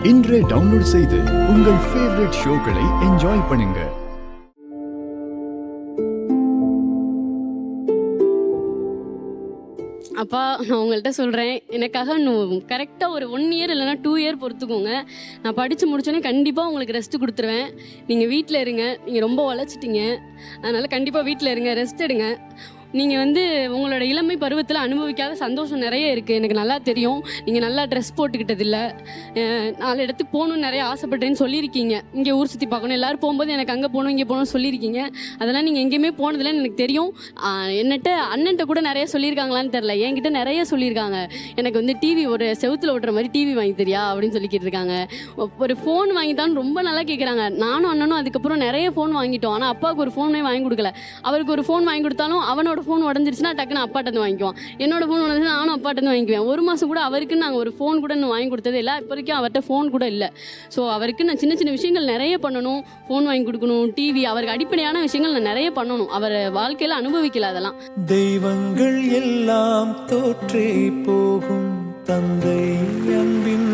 இன்றே டவுன்லோட் செய்து உங்கள் ஃபேவரட் ஷோக்களை என்ஜாய் பண்ணுங்க. அப்பா, நான் உங்கள்கிட்ட சொல்கிறேன், எனக்காக இன்னும் கரெக்டாக ஒரு 1 இயர் இல்லைனா 2 இயர் பொறுத்துக்கோங்க. நான் படித்து முடிச்சோன்னே கண்டிப்பாக உங்களுக்கு ரெஸ்ட்டு கொடுத்துருவேன். நீங்கள் வீட்டில் இருங்க. நீங்கள் ரொம்ப உழைச்சிட்டிங்க, அதனால் கண்டிப்பாக வீட்டில் இருங்க, ரெஸ்ட் எடுங்க. நீங்கள் உங்களோட இளமை பருவத்தில் அனுபவிக்காத சந்தோஷம் நிறைய இருக்குது, எனக்கு நல்லா தெரியும். நீங்கள் நல்லா ட்ரெஸ் போட்டுக்கிட்டதில்லை, 4 இடத்துக்கு போகணுன்னு நிறைய ஆசைப்பட்டேன்னு சொல்லியிருக்கீங்க. இங்கே ஊர் சுற்றி பார்க்கணும், எல்லோரும் போகும்போது எனக்கு அங்கே போகணும் இங்கே போகணும்னு சொல்லியிருக்கீங்க. அதெல்லாம் நீங்கள் எங்கேயுமே போனதில்லைன்னு எனக்கு தெரியும். அண்ணன்ட்ட கூட நிறைய சொல்லியிருக்காங்களான்னு தெரில, என்கிட்ட நிறைய சொல்லியிருக்காங்க. எனக்கு டிவி ஒரு செவுத்தில் ஓட்டுற மாதிரி டிவி வாங்கி தெரியா அப்படின்னு சொல்லிக்கிட்டு இருக்காங்க. ஒரு ஃபோன் வாங்கித்தான்னு ரொம்ப நல்லா கேட்குறாங்க. நானும் அண்ணனும் அதுக்கப்புறம் நிறைய ஃபோன் வாங்கிட்டோம். ஆனால் அப்பாவுக்கு ஒரு ஃபோனே வாங்கி கொடுக்கல. அவருக்கு ஒரு ஃபோன் வாங்கி கொடுத்தாலும் அவனோட ஃபோன் உடஞ்சிருச்சுன்னா டக்குன்னு அப்பாட்டந்து வாங்கிக்குவான். என்னோட ஃபோன் உடஞ்சிச்சுன்னா நானும் அப்பாட்டந்து வாங்கிக்குவேன். 1 மாதம் கூட அவருக்குன்னு நாங்கள் ஒரு ஃபோன் கூட இன்னும் வாங்கி கொடுத்ததே இல்லை. இப்போ வரைக்கும் அவர்கிட்ட ஃபோன் கூட இல்லை. ஸோ அவருக்கு நான் சின்ன சின்ன விஷயங்கள் நிறைய பண்ணணும். ஃபோன் வாங்கி கொடுக்கணும், டிவி, அவருக்கு அடிப்படையான விஷயங்கள் நான் நிறைய பண்ணணும். அவர் வாழ்க்கையில் அனுபவிக்கல அதெல்லாம். தெய்வங்கள் எல்லாம் தோற்றே போகும் தந்தை அன்பின்